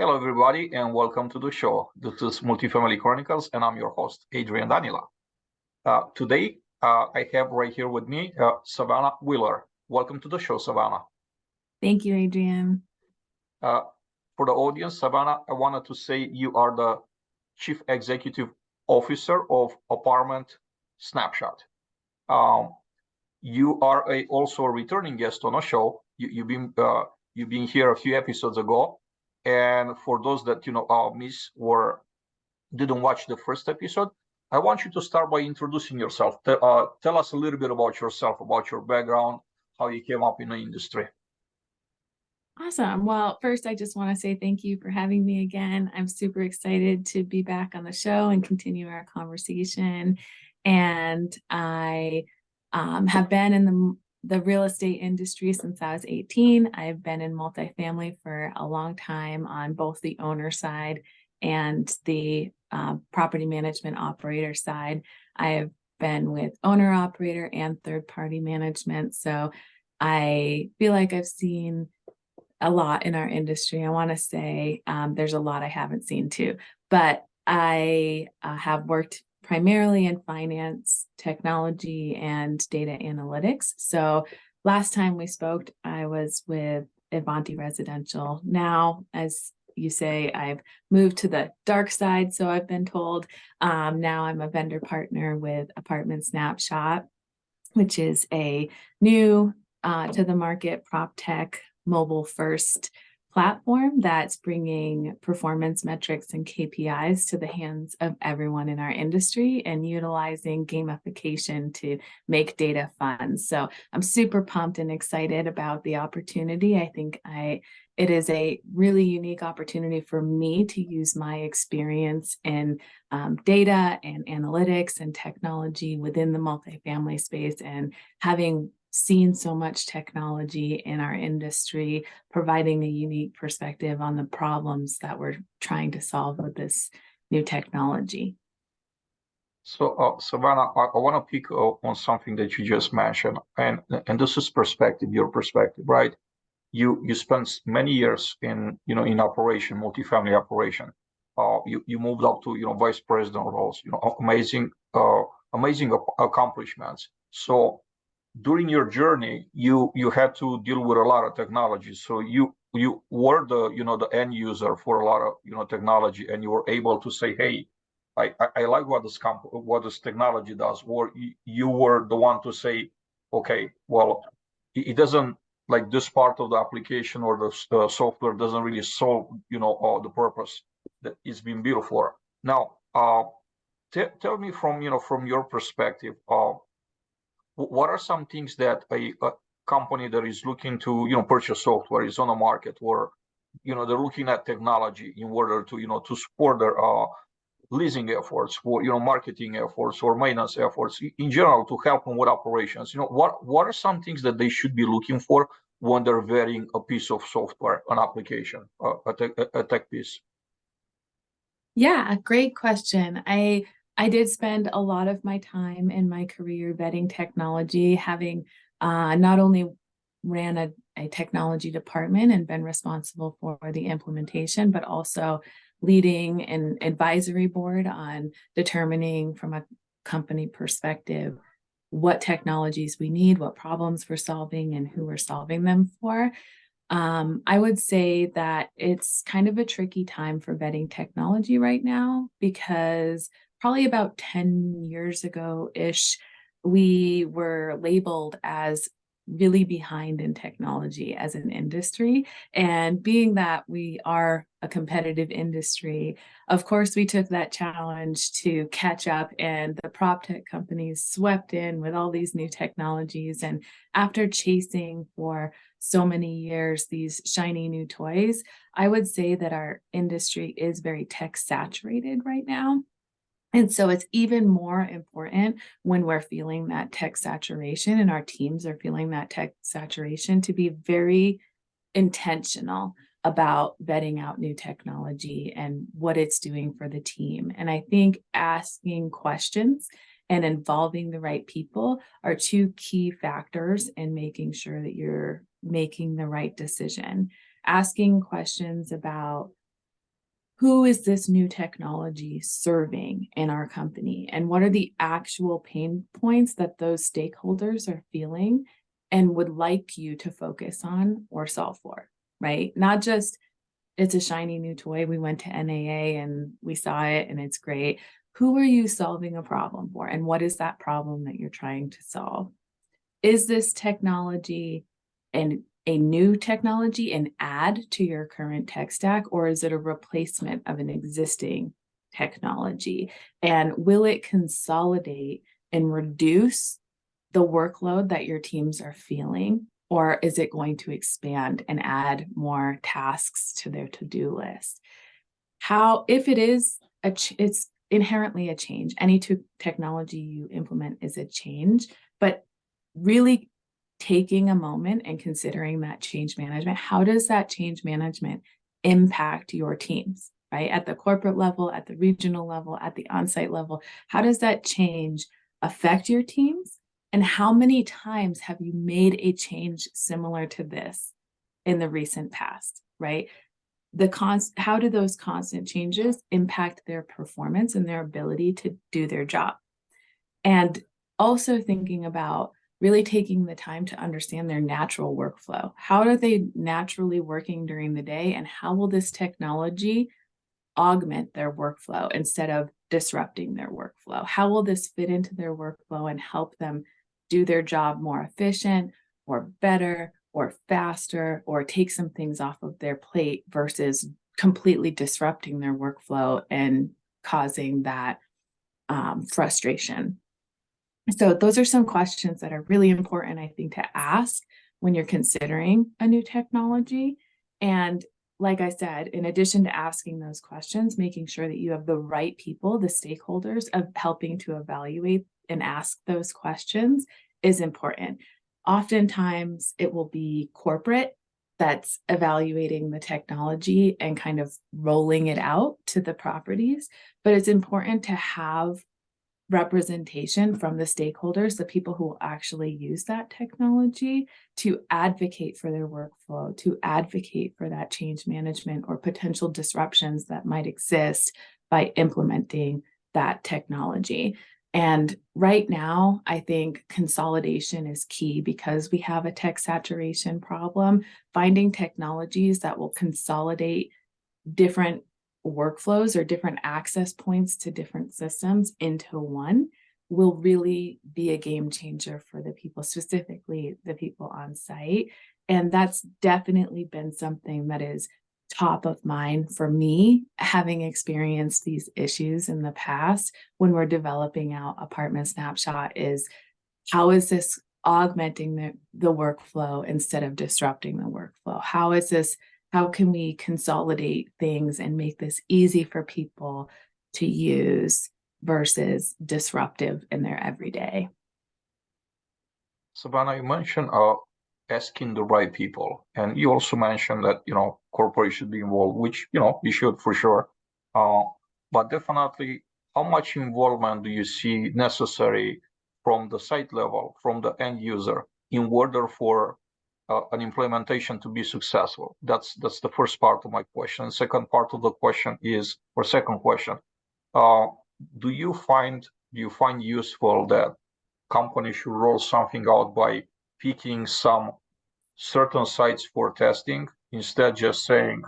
Hello, everybody, and welcome to the show. This is Multifamily Chronicles, and I'm your host, Adrian Danila. Today, I have right here with me Savannah Wheeler. Welcome to the show, Savannah. Thank you, Adrian. For the audience, Savannah, I wanted to say you are the Chief Executive Officer of Apartment Snapshot. You are also a returning guest on a show. You've been here a few episodes ago. And for those that missed or didn't watch the first episode, I want you to start by introducing yourself. Tell us a little bit about yourself, about your background, how you came up in the industry. Awesome. Well, first, I just want to say thank you for having me again. I'm super excited to be back on the show and continue our conversation. And I have been in the real estate industry since I was 18. I've been in multifamily for a long time on both the owner side and the property management operator side. I have been with owner operator and third-party management. So I feel like I've seen a lot in our industry. I want to say there's a lot I haven't seen too, but I have worked primarily in finance, technology, and data analytics. So last time we spoke, I was with Avanti Residential. Now, as you say, I've moved to the dark side, so I've been told. Now I'm a vendor partner with Apartment Snapshot, which is a new to the market prop tech mobile first platform that's bringing performance metrics and KPIs to the hands of everyone in our industry and utilizing gamification to make data fun. So I'm super pumped and excited about the opportunity. I think it is a really unique opportunity for me to use my experience in data and analytics and technology within the multifamily space, and having seen so much technology in our industry, providing a unique perspective on the problems that we're trying to solve with this new technology. So, Savannah, I want to pick on something that you just mentioned, and this is perspective, your perspective, right? You spent many years in operation, multifamily operation. You moved up to vice president roles. Amazing accomplishments. So during your journey, you had to deal with a lot of technology. So you were the end user for a lot of technology, and you were able to say, hey, I like what this technology does. Or you were the one to say, okay, well, it doesn't, like, this part of the application or the software doesn't really solve the purpose that it's been built for. Now, tell me from your perspective, what are some things that a company that is looking to purchase software is on the market, or they're looking at technology in order to to support their leasing efforts, or marketing efforts, or maintenance efforts in general, to help them with operations? What are some things that they should be looking for when they're vetting a piece of software, an application, a tech piece? Yeah, great question. I did spend a lot of my time in my career vetting technology, having not only ran a technology department and been responsible for the implementation, but also leading an advisory board on determining from a company perspective what technologies we need, what problems we're solving, and who we're solving them for. I would say that it's kind of a tricky time for vetting technology right now, because probably about 10 years ago-ish, we were labeled as really behind in technology as an industry. And being that we are a competitive industry, of course, we took that challenge to catch up, and the prop tech companies swept in with all these new technologies. And after chasing for so many years these shiny new toys, I would say that our industry is very tech saturated right now. And so it's even more important when we're feeling that tech saturation and our teams are feeling that tech saturation to be very intentional about vetting out new technology and what it's doing for the team. And I think asking questions and involving the right people are two key factors in making sure that you're making the right decision. Asking questions about who is this new technology serving in our company? And what are the actual pain points that those stakeholders are feeling and would like you to focus on or solve for, right? Not just it's a shiny new toy. We went to NAA and we saw it and it's great. Who are you solving a problem for? And what is that problem that you're trying to solve? Is this technology and a new technology, an add to your current tech stack, or is it a replacement of an existing technology? And will it consolidate and reduce the workload that your teams are feeling? Or is it going to expand and add more tasks to their to-do list? If it is, it's inherently a change. Any technology you implement is a change, but really taking a moment and considering that change management, how does that change management impact your teams, right? At the corporate level, at the regional level, at the on-site level, how does that change affect your teams? And how many times have you made a change similar to this in the recent past, right? How do those constant changes impact their performance and their ability to do their job? And also thinking about really taking the time to understand their natural workflow. How are they naturally working during the day? And how will this technology augment their workflow instead of disrupting their workflow? How will this fit into their workflow and help them do their job more efficient or better or faster, or take some things off of their plate versus completely disrupting their workflow and causing that frustration? So those are some questions that are really important, I think, to ask when you're considering a new technology. And like I said, in addition to asking those questions, making sure that you have the right people, the stakeholders of helping to evaluate and ask those questions is important. Oftentimes it will be corporate that's evaluating the technology and kind of rolling it out to the properties, but it's important to have representation from the stakeholders, the people who will actually use that technology, to advocate for their workflow, to advocate for that change management or potential disruptions that might exist by implementing that technology. And right now, I think consolidation is key because we have a tech saturation problem. Finding technologies that will consolidate different workflows or different access points to different systems into one will really be a game changer for the people, specifically the people on site. And that's definitely been something that is top of mind for me, having experienced these issues in the past when we're developing out Apartment Snapshot, is how is this augmenting the workflow instead of disrupting the workflow? How can we consolidate things and make this easy for people to use versus disruptive in their everyday? Savannah, you mentioned asking the right people, and you also mentioned that corporations should be involved, which you should for sure. But definitely, how much involvement do you see necessary from the site level, from the end user, in order for an implementation to be successful? That's the first part of my question. Second part of the question is, or second question, do you find useful that companies should roll something out by picking some certain sites for testing, instead just saying,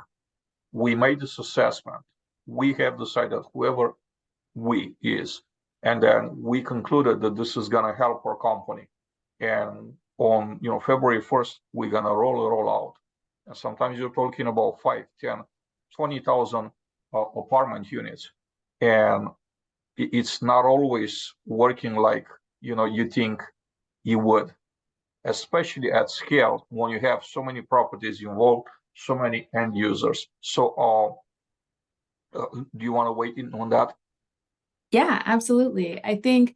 we made this assessment, we have decided whoever we is, and then we concluded that this is going to help our company, and on February 1st we're going to roll out. And sometimes you're talking about 5, 10, 20,000 apartment units, and it's not always working like you think you would, especially at scale when you have so many properties involved, so many end users. So do you want to weigh in on that? Yeah, absolutely. I think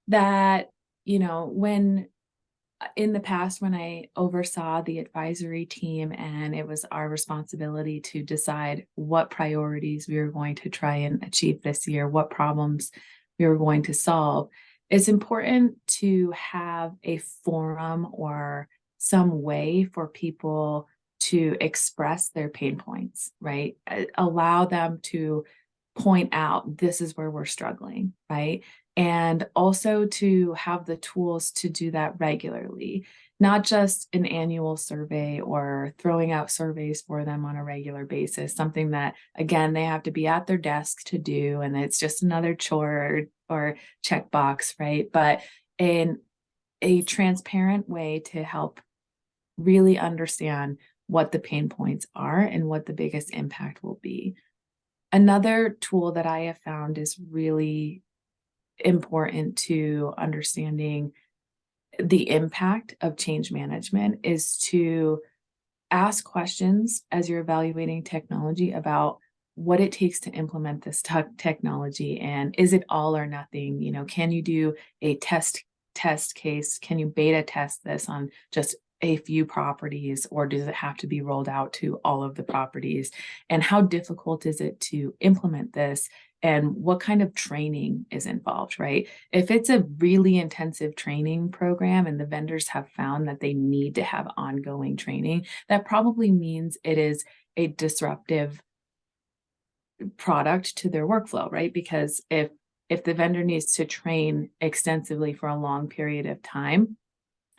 that, when in the past, when I oversaw the advisory team and it was our responsibility to decide what priorities we were going to try and achieve this year, what problems we were going to solve, it's important to have a forum or some way for people to express their pain points, right? Allow them to point out, this is where we're struggling, right? And also to have the tools to do that regularly, not just an annual survey or throwing out surveys for them on a regular basis, something that, again, they have to be at their desk to do, and it's just another chore or checkbox, right? But in a transparent way to help really understand what the pain points are and what the biggest impact will be. Another tool that I have found is really important to understanding the impact of change management is to ask questions as you're evaluating technology about what it takes to implement this technology, and is it all or nothing? You know, can you do a test case? Can you beta test this on just a few properties, or does it have to be rolled out to all of the properties? And how difficult is it to implement this? And what kind of training is involved, right? If it's a really intensive training program and the vendors have found that they need to have ongoing training, that probably means it is a disruptive product to their workflow, right? Because if the vendor needs to train extensively for a long period of time,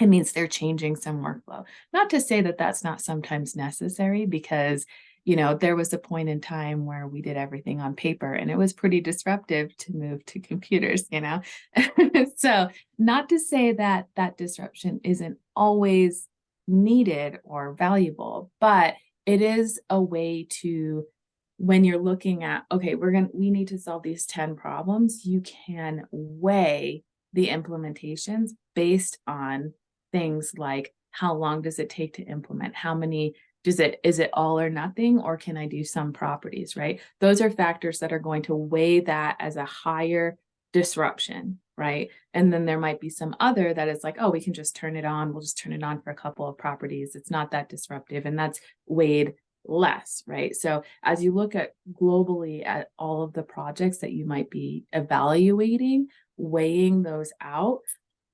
it means they're changing some workflow. Not to say that that's not sometimes necessary, because there was a point in time where we did everything on paper and it was pretty disruptive to move to computers. So not to say that that disruption isn't always needed or valuable, but it is a way to, when you're looking at, okay, we need to solve these 10 problems, you can weigh the implementations based on things like, how long does it take to implement? How many is it all or nothing, or can I do some properties, right? Those are factors that are going to weigh that as a higher disruption, right? And then there might be some other that is like, oh, we can just turn it on. We'll just turn it on for a couple of properties. It's not that disruptive, and that's weighed less, right? So as you look at globally at all of the projects that you might be evaluating, weighing those out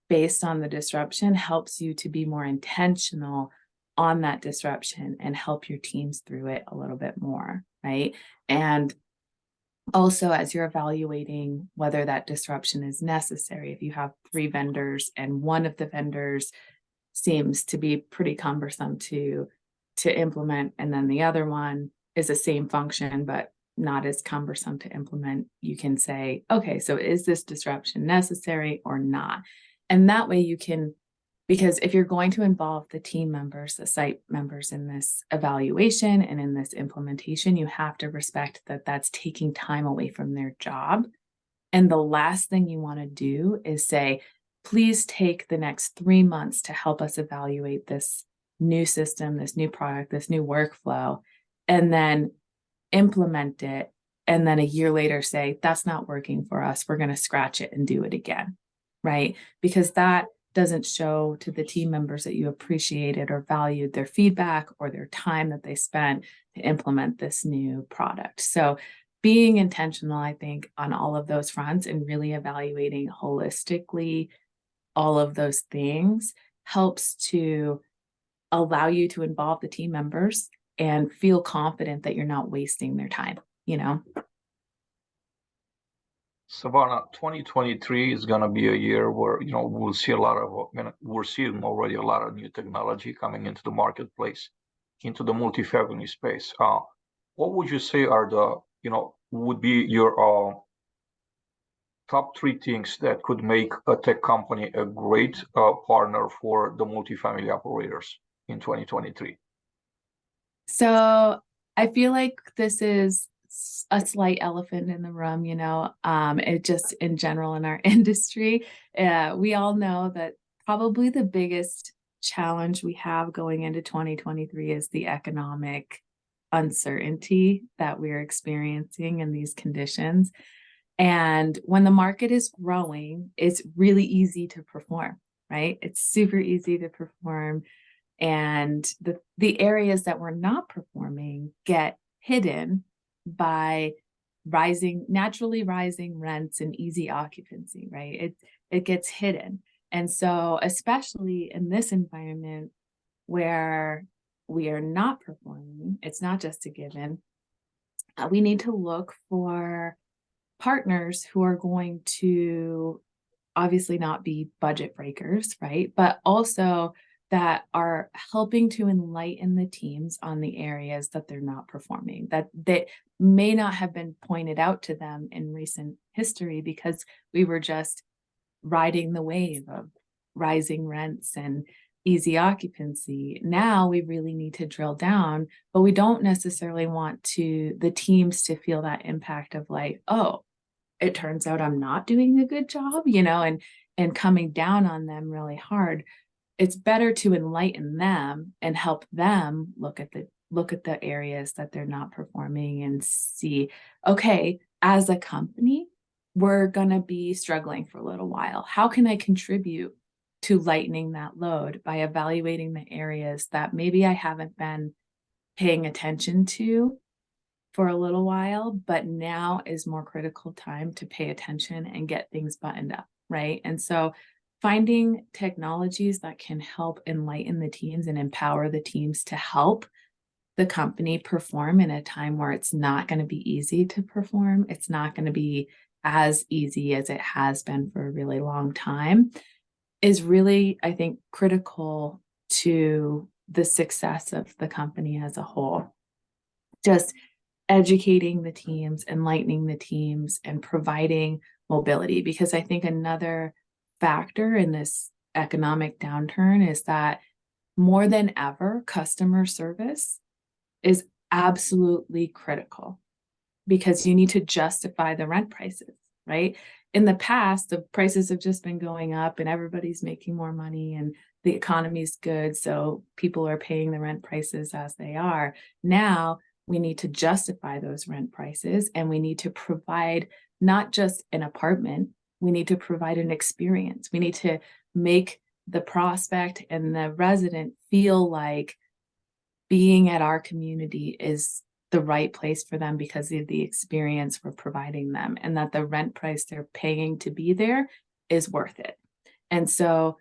based on the disruption helps you to be more intentional on that disruption and help your teams through it a little bit more, right? And also, as you're evaluating whether that disruption is necessary, if you have 3 vendors and one of the vendors seems to be pretty cumbersome to implement, and then the other one is the same function but not as cumbersome to implement, you can say, okay, so is this disruption necessary or not? And that way you can, because if you're going to involve the team members, the site members in this evaluation and in this implementation, you have to respect that that's taking time away from their job. And the last thing you want to do is say, please take the next 3 months to help us evaluate this new system, this new product, this new workflow, and then implement it. And then a year later say, that's not working for us. We're going to scratch it and do it again, right? Because that doesn't show to the team members that you appreciated or valued their feedback or their time that they spent to implement this new product. So being intentional, I think, on all of those fronts and really evaluating holistically all of those things helps to allow you to involve the team members and feel confident that you're not wasting their time, Savannah, 2023 is going to be a year where, we'll see a lot of, we're seeing already a lot of new technology coming into the marketplace, into the multifamily space. What would you say are would be your top 3 things that could make a tech company a great partner for the multifamily operators in 2023? So I feel like this is a slight elephant in the room, it just in general in our industry. We all know that probably the biggest challenge we have going into 2023 is the economic uncertainty that we're experiencing in these conditions. And when the market is growing, it's really easy to perform, right? It's super easy to perform. And the areas that we're not performing get hidden by naturally rising rents and easy occupancy, right? It gets hidden. And so, especially in this environment where we are not performing, it's not just a given. We need to look for partners who are going to obviously not be budget breakers, right? But also that are helping to enlighten the teams on the areas that they're not performing, that may not have been pointed out to them in recent history because we were just riding the wave of rising rents and easy occupancy. Now we really need to drill down, but we don't necessarily want the teams to feel that impact of like, oh, it turns out I'm not doing a good job, and coming down on them really hard. It's better to enlighten them and help them look at the areas that they're not performing and see, okay, as a company, we're going to be struggling for a little while. How can I contribute to lightening that load by evaluating the areas that maybe I haven't been paying attention to for a little while, but now is more critical time to pay attention and get things buttoned up, right? And so finding technologies that can help enlighten the teams and empower the teams to help the company perform in a time where it's not going to be easy to perform. It's not going to be as easy as it has been for a really long time is really, I think, critical to the success of the company as a whole. Just educating the teams, enlightening the teams, and providing mobility. Because I think another factor in this economic downturn is that more than ever, customer service is absolutely critical because you need to justify the rent prices, right? In the past, the prices have just been going up and everybody's making more money and the economy's good. So people are paying the rent prices as they are. Now, we need to justify those rent prices and we need to provide not just an apartment, we need to provide an experience. We need to make the prospect and the resident feel like being at our community is the right place for them because of the experience we're providing them and that the rent price they're paying to be there is worth it. And so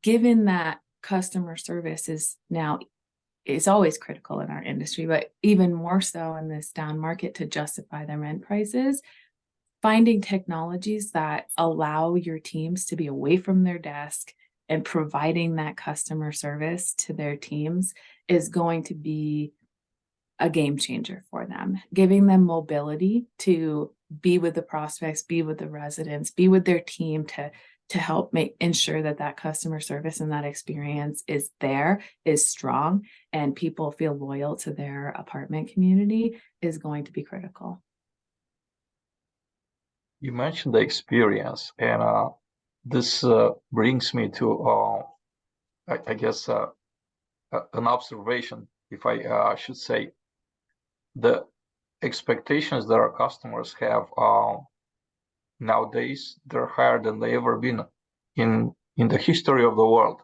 given that customer service is always critical in our industry, but even more so in this down market to justify the rent prices, finding technologies that allow your teams to be away from their desk and providing that customer service to their teams is going to be a game changer for them, giving them mobility to be with the prospects, be with the residents, be with their team to help ensure that customer service and that experience is strong, and people feel loyal to their apartment community is going to be critical. You mentioned the experience, and this brings me to, I guess, an observation, if I should say. The expectations that our customers have nowadays, they're higher than they ever been in the history of the world.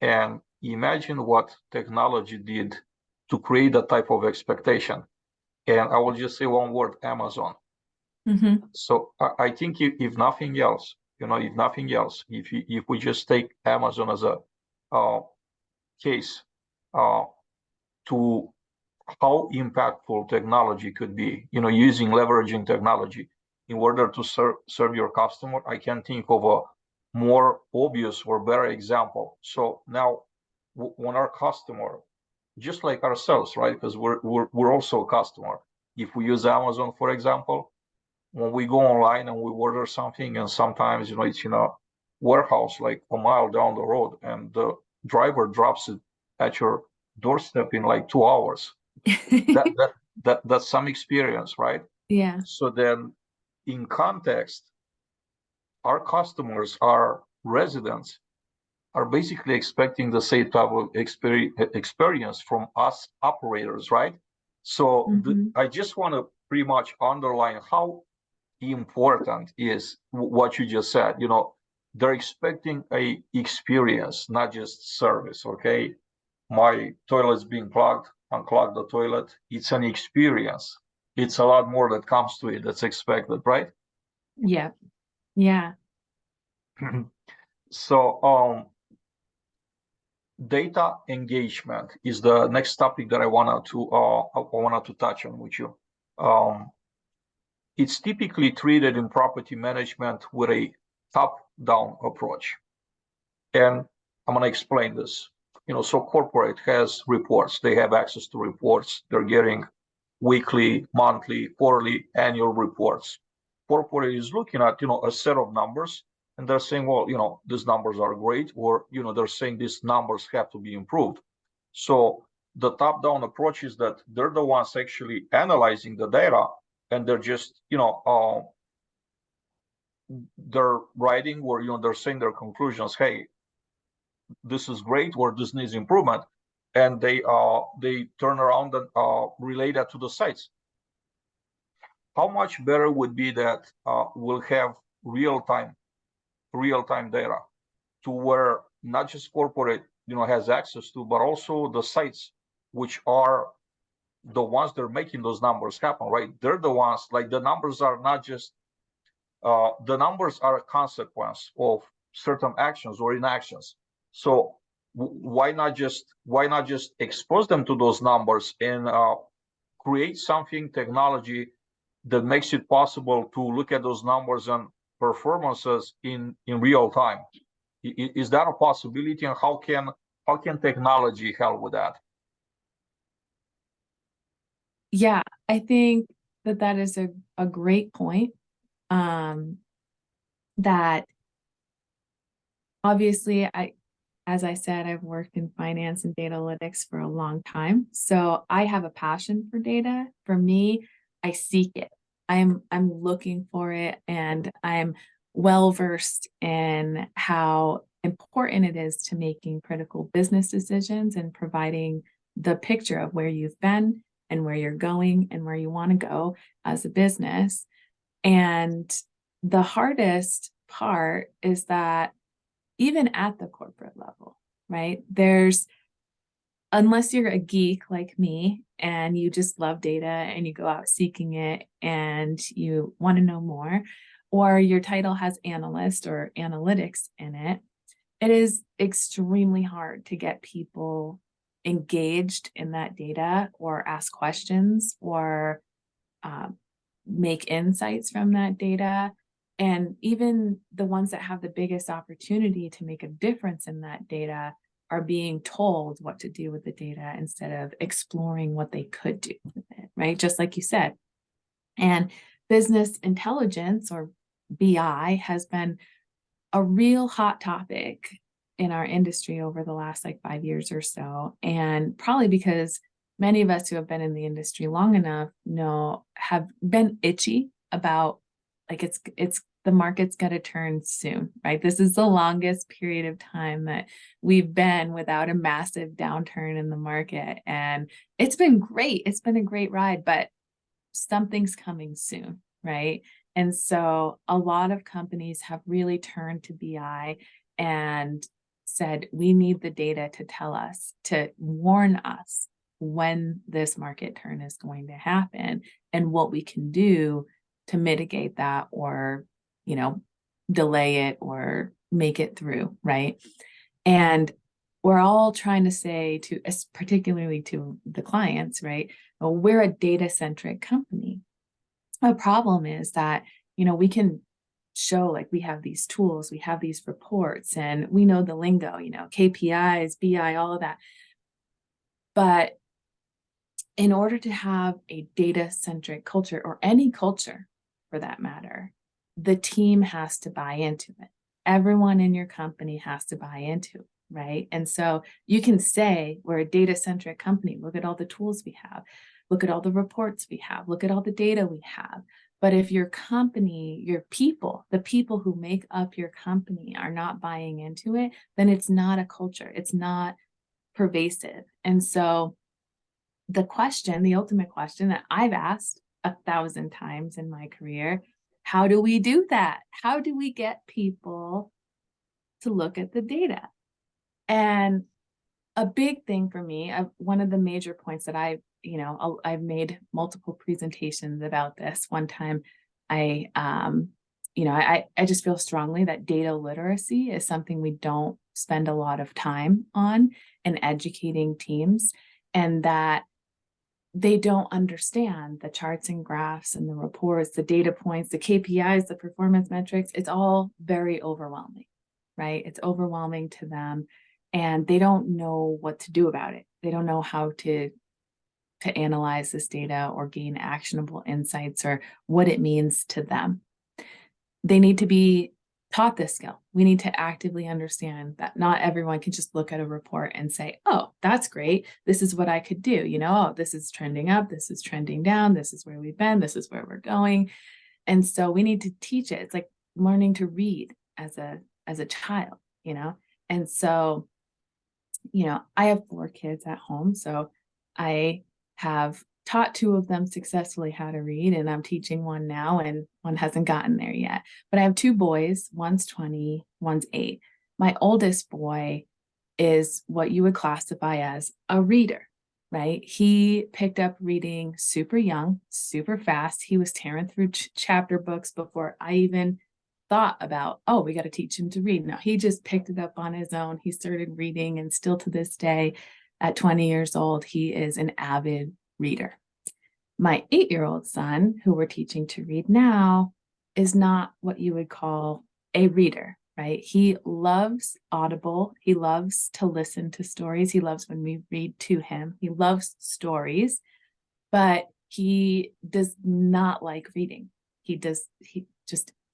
And imagine what technology did to create that type of expectation. And I will just say one word: Amazon. Mm-hmm. So I think if nothing else, if we just take Amazon as a case to how impactful technology could be, leveraging technology in order to serve your customer, I can't think of a more obvious or better example. So now, when our customer, just like ourselves, right? Because we're also a customer. If we use Amazon, for example, when we go online and we order something, and sometimes it's in a warehouse like a mile down the road, and the driver drops it at your doorstep in like 2 hours. That's some experience, right? Yeah. So then, in context, our customers, our residents, are basically expecting the same type of experience from us operators, right? So I just want to pretty much underline how important is what you just said. They're expecting a experience, not just service. Okay, my toilet's being clogged, unclog the toilet. It's an experience. It's a lot more that comes to it that's expected, right? Yeah. So data engagement is the next topic that I wanted to touch on with you. It's typically treated in property management with a top-down approach. And I'm going to explain this. So corporate has reports. They have access to reports. They're getting weekly, monthly, quarterly, annual reports. Corporate is looking at, a set of numbers, and they're saying, well, these numbers are great, or, they're saying these numbers have to be improved. So the top-down approach is that they're the ones actually analyzing the data, and they're just, they're writing or, they're saying their conclusions. Hey, this is great, or this needs improvement, and they turn around and relay that to the sites. How much better would be that we'll have real-time data to where not just corporate has access to, but also the sites, which are the ones that are making those numbers happen, right? They're the ones, like, the numbers are not just the numbers are a consequence of certain actions or inactions. So why not just expose them to those numbers and create something, technology, that makes it possible to look at those numbers and performances in real time? Is that a possibility, and how can technology help with that? Yeah, I think that is a great point. That obviously, as I said, I've worked in finance and data analytics for a long time. So I have a passion for data. For me, I seek it. I'm looking for it, and I'm well versed in how important it is to making critical business decisions and providing the picture of where you've been and where you're going and where you want to go as a business. And the hardest part is that even at the corporate level, right? Unless you're a geek like me and you just love data and you go out seeking it and you want to know more, or your title has analyst or analytics in it, it is extremely hard to get people engaged in that data or ask questions or make insights from that data. And even the ones that have the biggest opportunity to make a difference in that data are being told what to do with the data instead of exploring what they could do with it, right? Just like you said. And business intelligence, or BI, has been a real hot topic in our industry over the last 5 years or so. And probably because many of us who have been in the industry long enough have been itchy about, it's the market's going to turn soon, right? This is the longest period of time that we've been without a massive downturn in the market. And it's been great. It's been a great ride, but something's coming soon, right? And so a lot of companies have really turned to BI and said, we need the data to tell us, to warn us when this market turn is going to happen and what we can do to mitigate that, or delay it or make it through, right? And we're all trying to say particularly to the clients, right? Well, we're a data-centric company. The problem is that, we can show we have these tools, we have these reports, and we know the lingo, KPIs, BI, all of that. But in order to have a data-centric culture, or any culture for that matter, the team has to buy into it. Everyone in your company has to buy into it, right? And so you can say we're a data-centric company. Look at all the tools we have. Look at all the reports we have. Look at all the data we have. But if your company, your people, the people who make up your company are not buying into it, then it's not a culture. It's not pervasive. And so the ultimate question that I've asked 1,000 times in my career, how do we do that? How do we get people to look at the data? And a big thing for me, one of the major points that I've made multiple presentations about this. One time I just feel strongly that data literacy is something we don't spend a lot of time on and educating teams, and that they don't understand the charts and graphs and the reports, the data points, the KPIs, the performance metrics. It's all very overwhelming, right? It's overwhelming to them, and they don't know what to do about it. They don't know how to analyze this data or gain actionable insights or what it means to them. They need to be taught this skill. We need to actively understand that not everyone can just look at a report and say, oh, that's great. This is what I could do. Oh, this is trending up. This is trending down. This is where we've been. This is where we're going. And so we need to teach it. It's like learning to read as a child, And so, I have 4 kids at home. So I have taught 2 of them successfully how to read, and I'm teaching one now, and one hasn't gotten there yet. But I have 2 boys, one's 20, one's 8. My oldest boy is what you would classify as a reader, right? He picked up reading super young, super fast. He was tearing through chapter books before I even thought about, oh, we got to teach him to read. No, he just picked it up on his own. He started reading, and still to this day, at 20 years old, he is an avid reader. My 8-year-old son, who we're teaching to read now, is not what you would call a reader, right? He loves Audible. He loves to listen to stories. He loves when we read to him. He loves stories, but he does not like reading. He just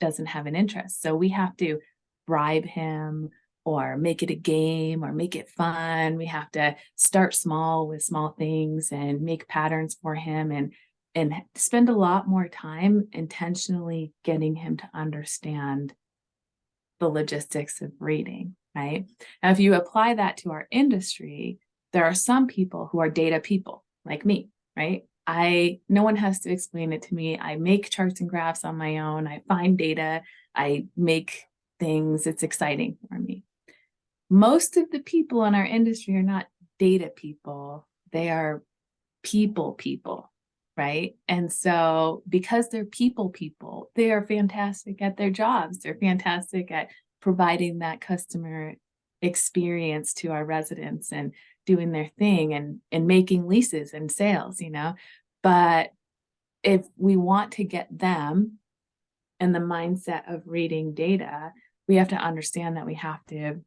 doesn't have an interest. So we have to bribe him or make it a game or make it fun. We have to start small with small things and make patterns for him, and spend a lot more time intentionally getting him to understand the logistics of reading, right? Now, if you apply that to our industry, there are some people who are data people like me, right? No one has to explain it to me. I make charts and graphs on my own. I find data. I make things. It's exciting for me. Most of the people in our industry are not data people. They are people, right? And so because they're people, they are fantastic at their jobs. They're fantastic at providing that customer experience to our residents and doing their thing and making leases and sales, But if we want to get them in the mindset of reading data, we have to understand that we have to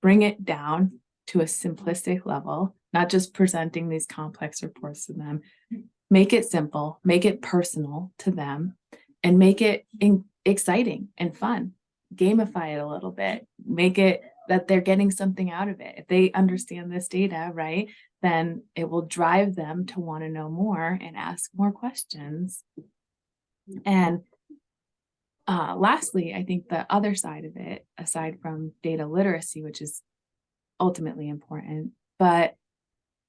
bring it down to a simplistic level, not just presenting these complex reports to them. Make it simple, make it personal to them, and make it exciting and fun. Gamify it a little bit, make it that they're getting something out of it. If they understand this data, right, then it will drive them to want to know more and ask more questions. And lastly, I think the other side of it, aside from data literacy, which is ultimately important, but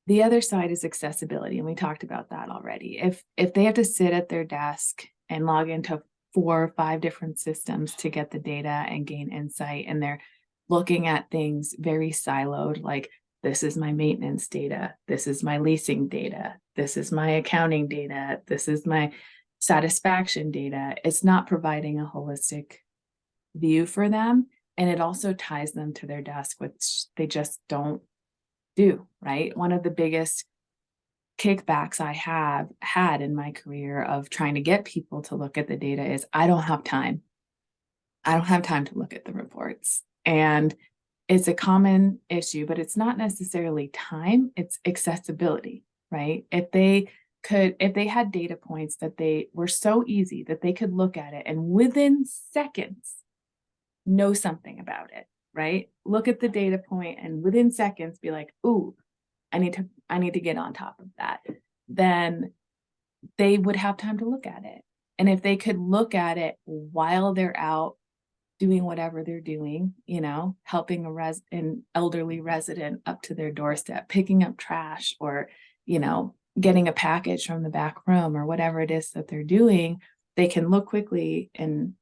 the other side is accessibility. And we talked about that already. If they have to sit at their desk and log into 4 or 5 different systems to get the data and gain insight, and they're looking at things very siloed, like this is my maintenance data, this is my leasing data, this is my accounting data, this is my satisfaction data, it's not providing a holistic view for them. And it also ties them to their desk, which they just don't do, right? One of the biggest kickbacks I have had in my career of trying to get people to look at the data is I don't have time. I don't have time to look at the reports. And it's a common issue, but it's not necessarily time, it's accessibility, right? If they had data points that they were so easy that they could look at it and within seconds know something about it, right? Look at the data point and within seconds be like, ooh, I need to get on top of that. Then they would have time to look at it. And if they could look at it while they're out doing whatever they're doing, helping an elderly resident up to their doorstep, picking up trash, or, getting a package from the back room, or whatever it is that they're doing, they can look quickly and,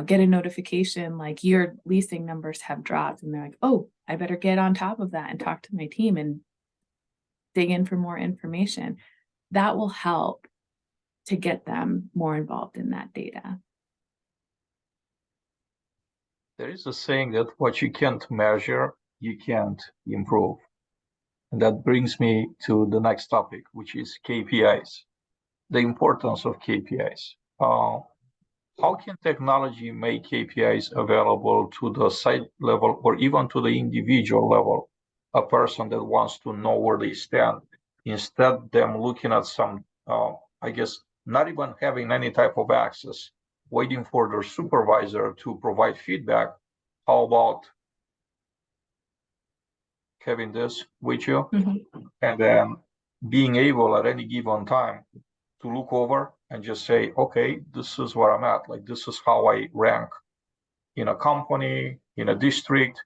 get a notification like your leasing numbers have dropped. And they're like, oh, I better get on top of that and talk to my team and dig in for more information. That will help to get them more involved in that data. There is a saying that what you can't measure, you can't improve. And that brings me to the next topic, which is KPIs, the importance of KPIs. How can technology make KPIs available to the site level or even to the individual level, a person that wants to know where they stand, instead them looking at some, I guess, not even having any type of access, waiting for their supervisor to provide feedback. How about having this with you and then being able at any given time to look over and just say, okay, this is where I'm at. Like, this is how I rank in a company, in a district,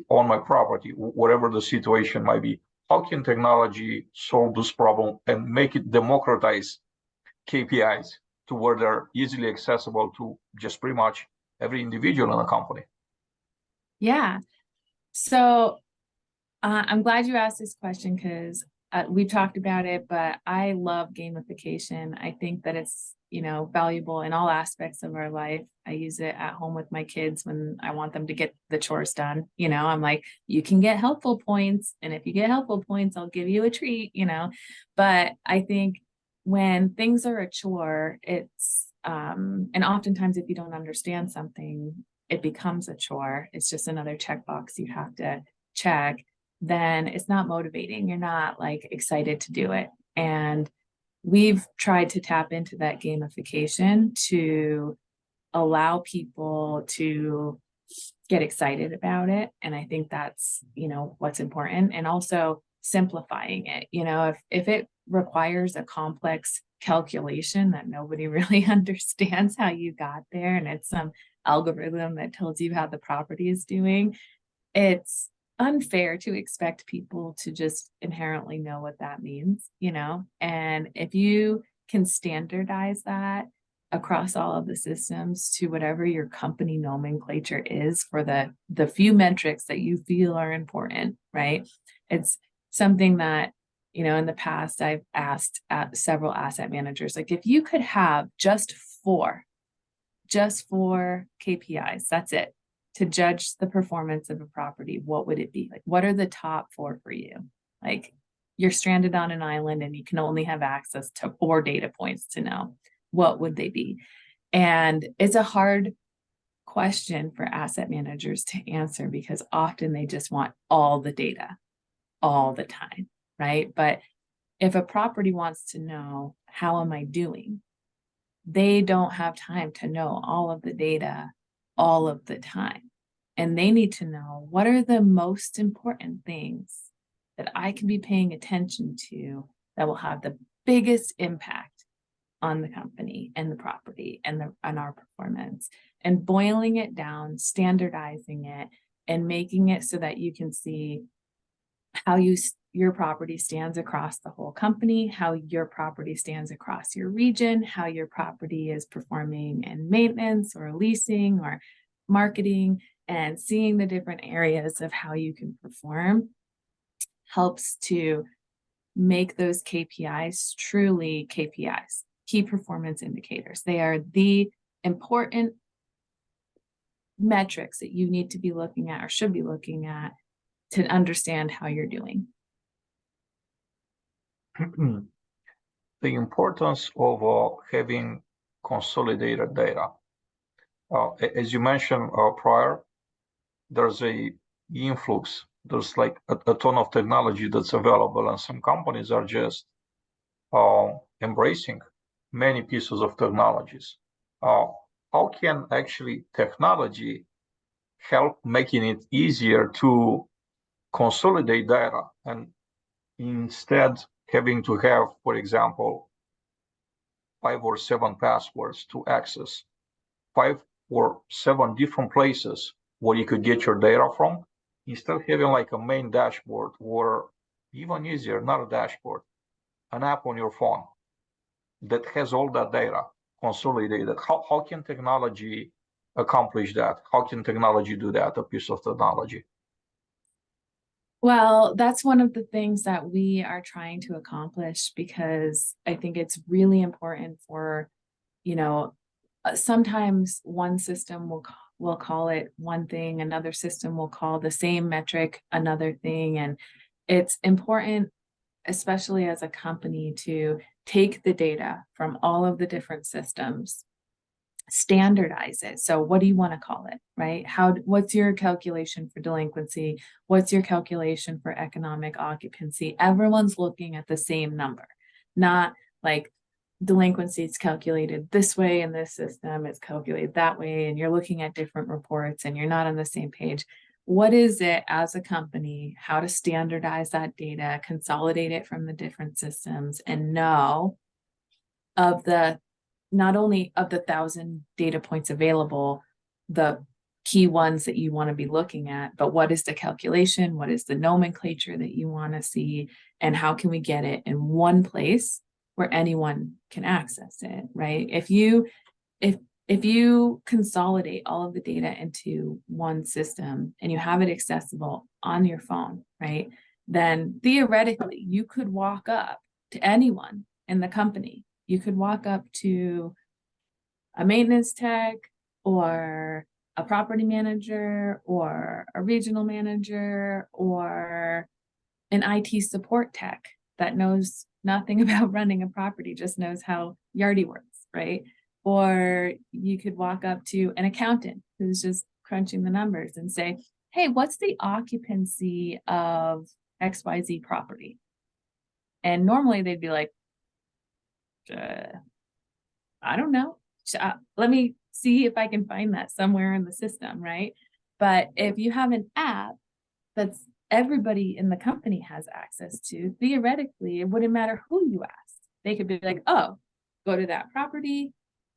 on my property, whatever the situation might be. How can technology solve this problem and make it democratize KPIs to where they're easily accessible to just pretty much every individual in a company? Yeah. So I'm glad you asked this question because we've talked about it, but I love gamification. I think that it's, valuable in all aspects of our life. I use it at home with my kids when I want them to get the chores done. I'm like, you can get helpful points. And if you get helpful points, I'll give you a treat, But I think when things are a chore, it's, and oftentimes if you don't understand something, it becomes a chore. It's just another checkbox you have to check. Then it's not motivating. You're not like excited to do it. And we've tried to tap into that gamification to allow people to get excited about it. And I think that's, what's important. And also simplifying it. If it requires a complex calculation that nobody really understands how you got there, and it's some algorithm that tells you how the property is doing, it's unfair to expect people to just inherently know what that means, and if you can standardize that across all of the systems to whatever your company nomenclature is for the few metrics that you feel are important, right? It's something that, in the past I've asked several asset managers, like, if you could have just four KPIs, that's it, to judge the performance of a property, what would it be? Like, what are the top four for you? Like, you're stranded on an island and you can only have access to 4 data points to know, what would they be? And it's a hard question for asset managers to answer because often they just want all the data all the time, right? But if a property wants to know, how am I doing? They don't have time to know all of the data all of the time. And they need to know, what are the most important things that I can be paying attention to that will have the biggest impact on the company and the property and our performance, and boiling it down, standardizing it, and making it so that you can see how your property stands across the whole company, how your property stands across your region, how your property is performing in maintenance or leasing or marketing, and seeing the different areas of how you can perform helps to make those KPIs truly KPIs, key performance indicators. They are the important metrics that you need to be looking at or should be looking at to understand how you're doing. The importance of having consolidated data. As you mentioned prior, there's a influx. There's like a ton of technology that's available, and some companies are just embracing many pieces of technologies. How can actually technology help making it easier to consolidate data, and instead having to have, for example, 5 or 7 passwords to access 5 or 7 different places where you could get your data from, instead of having like a main dashboard, or even easier, not a dashboard, an app on your phone that has all that data consolidated. How can technology accomplish that? How can technology do that, a piece of technology? Well, that's one of the things that we are trying to accomplish, because I think it's really important for, sometimes one system will will call it one thing, another system will call the same metric another thing. And it's important, especially as a company, to take the data from all of the different systems, standardize it. So what do you want to call it, right? What's your calculation for delinquency? What's your calculation for economic occupancy? Everyone's looking at the same number, not like delinquency is calculated this way in this system, it's calculated that way, and you're looking at different reports and you're not on the same page. What is it as a company, how to standardize that data, consolidate it from the different systems, and know of the, not only of the 1,000 data points available, the key ones that you want to be looking at, but what is the calculation? What is the nomenclature that you want to see? And how can we get it in one place where anyone can access it, right? If you consolidate all of the data into one system and you have it accessible on your phone, right, then theoretically you could walk up to anyone in the company. You could walk up to a maintenance tech or a property manager or a regional manager or an IT support tech that knows nothing about running a property, just knows how Yardi works, right? Or you could walk up to an accountant who's just crunching the numbers and say, hey, what's the occupancy of XYZ property? And normally they'd be like, I don't know. Let me see if I can find that somewhere in the system, right? But if you have an app that's everybody in the company has access to, theoretically, it wouldn't matter who you ask. They could be like, oh, go to that property.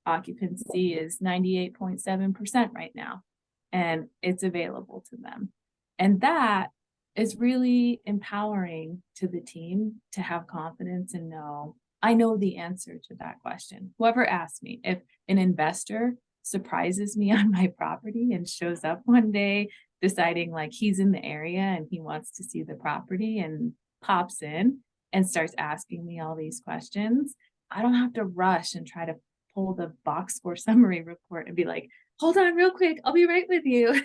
Occupancy is 98.7% right now, and it's available to them. And that is really empowering to the team to have confidence and know, I know the answer to that question. Whoever asked me, if an investor surprises me on my property and shows up one day deciding like he's in the area and he wants to see the property and pops in and starts asking me all these questions, I don't have to rush and try to pull the box score summary report and be like, hold on real quick, I'll be right with you.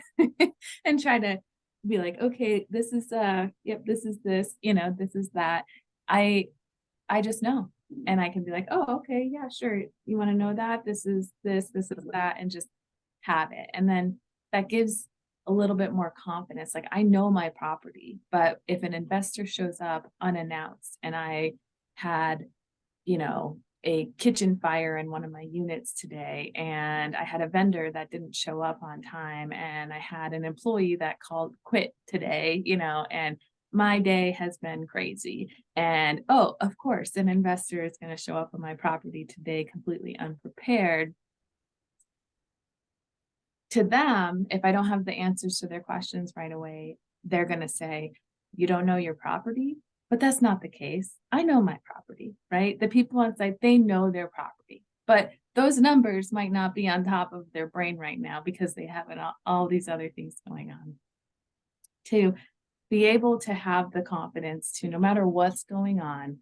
And try to be like, okay, this is yep, this is this, this is that. I just know. And I can be like, oh, okay, yeah, sure. You want to know that? This is this is that, and just have it. And then that gives a little bit more confidence. Like, I know my property, but if an investor shows up unannounced and I had, a kitchen fire in one of my units today, and I had a vendor that didn't show up on time, and I had an employee that quit today, and my day has been crazy. And oh, of course, an investor is going to show up on my property today completely unprepared. To them, if I don't have the answers to their questions right away, they're going to say, you don't know your property? But that's not the case. I know my property, right? The people on site, they know their property, but those numbers might not be on top of their brain right now because they have all these other things going on. To be able to have the confidence to, no matter what's going on,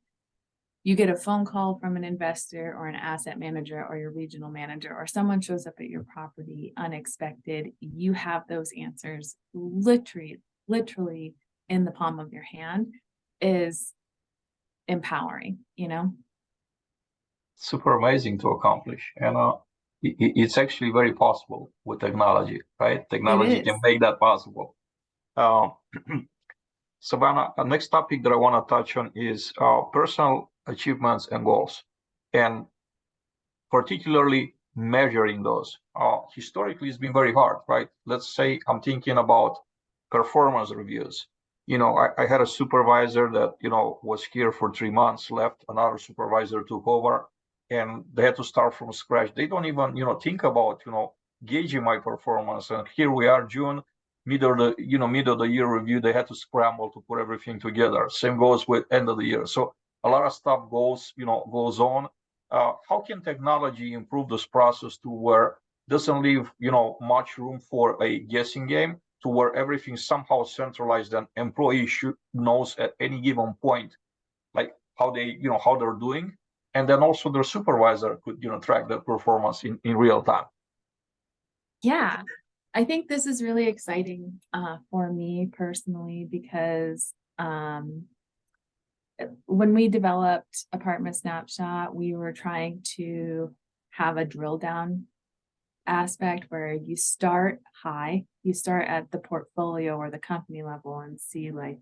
you get a phone call from an investor or an asset manager or your regional manager, or someone shows up at your property unexpected, you have those answers literally in the palm of your hand, is empowering, Super amazing to accomplish. And it's actually very possible with technology, right? Technology can make that possible. Savannah, the next topic that I want to touch on is personal achievements and goals, and particularly measuring those. Historically, it's been very hard, right? Let's say I'm thinking about performance reviews. I had a supervisor that, was here for 3 months, left, another supervisor took over, and they had to start from scratch. They don't even, think about, gauging my performance. And here we are, June, middle of the year review, they had to scramble to put everything together. Same goes with end of the year. So a lot of stuff goes on. How can technology improve this process to where it doesn't leave, much room for a guessing game, to where everything's somehow centralized and employee knows at any given point, like how they're doing, and then also their supervisor could, track their performance in real time? Yeah. I think this is really exciting for me personally because when we developed Apartment Snapshot, we were trying to have a drill down aspect where you start high, you start at the portfolio or the company level and see like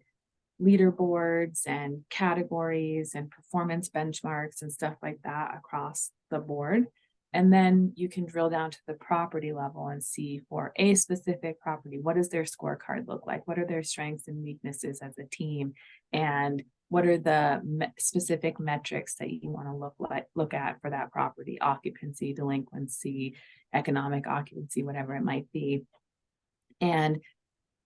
leaderboards and categories and performance benchmarks and stuff like that across the board. And then you can drill down to the property level and see for a specific property, what does their scorecard look like? What are their strengths and weaknesses as a team? And what are the specific metrics that you want to look at for that property? Occupancy, delinquency, economic occupancy, whatever it might be. And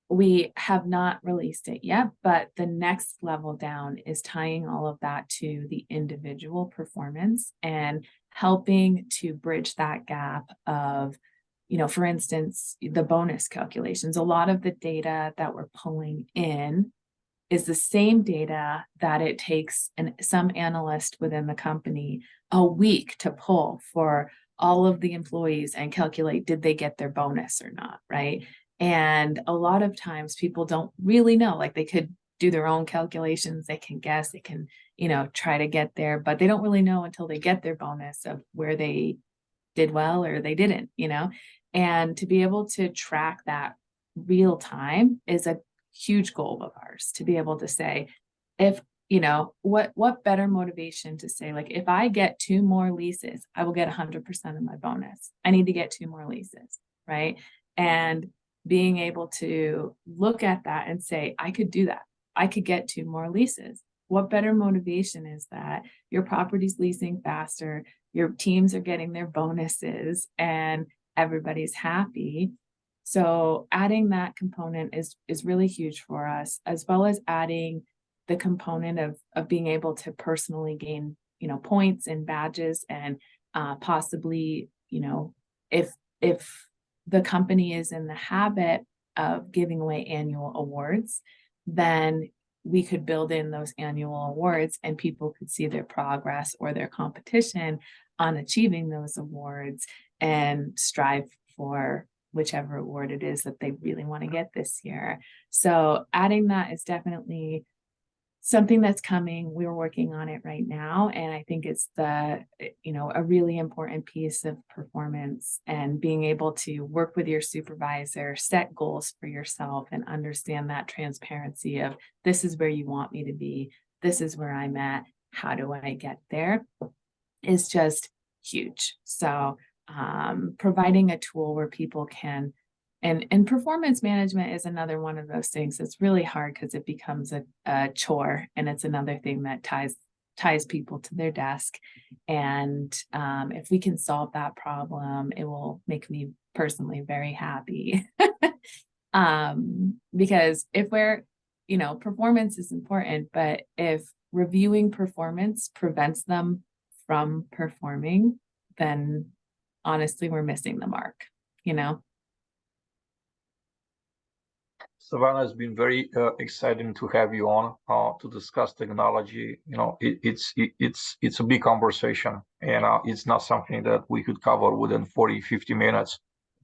we have not released it yet, but the next level down is tying all of that to the individual performance and helping to bridge that gap of, for instance, the bonus calculations. A lot of the data that we're pulling in is the same data that it takes some analyst within the company a week to pull for all of the employees and calculate, did they get their bonus or not, right? And a lot of times people don't really know, like they could do their own calculations, they can guess, they can, try to get there, but they don't really know until they get their bonus of where they did well or they didn't, and to be able to track that real time is a huge goal of ours, to be able to say, if, what better motivation to say, like, if I get 2 more leases, I will get 100% of my bonus. I need to get 2 more leases, right? And being able to look at that and say, I could do that. I could get 2 more leases. What better motivation is that? Your property's leasing faster, your teams are getting their bonuses, and everybody's happy. So adding that component is really huge for us, as well as adding the component of being able to personally gain, points and badges, and possibly, if the company is in the habit of giving away annual awards, then we could build in those annual awards and people could see their progress or their competition on achieving those awards and strive for whichever award it is that they really want to get this year. So adding that is definitely something that's coming. We're working on it right now. And I think it's a really important piece of performance, and being able to work with your supervisor, set goals for yourself, and understand that transparency of, this is where you want me to be. This is where I'm at. How do I get there? Is just huge. So providing a tool where people can, and performance management is another one of those things that's really hard because it becomes a chore, and it's another thing that ties people to their desk. And if we can solve that problem, it will make me personally very happy. Because if we're, performance is important, but if reviewing performance prevents them from performing, then honestly, we're missing the mark, Savannah, has been very exciting to have you on to discuss technology. It's a big conversation, and it's not something that we could cover within 40-50 minutes.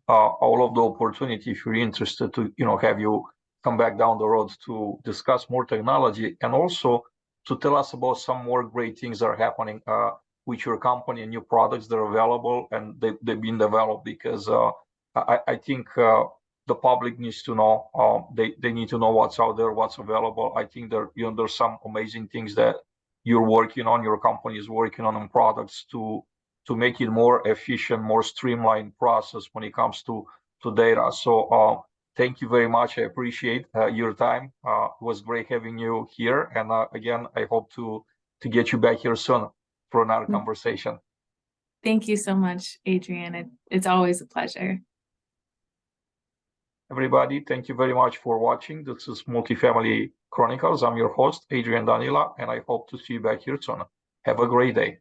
All of the opportunity, if you're interested to, have you come back down the road to discuss more technology, and also to tell us about some more great things that are happening with your company and new products that are available and they've been developed, because I think the public needs to know. They need to know what's out there, what's available. I think there's some amazing things that you're working on, your company is working on products to make it more efficient, more streamlined process when it comes to data. So thank you very much. I appreciate your time. It was great having you here. And again, I hope to get you back here soon for another conversation. Thank you so much, Adrian. It's always a pleasure. Everybody, thank you very much for watching. This is Multifamily Chronicles. I'm your host, Adrian Danila, and I hope to see you back here soon. Have a great day.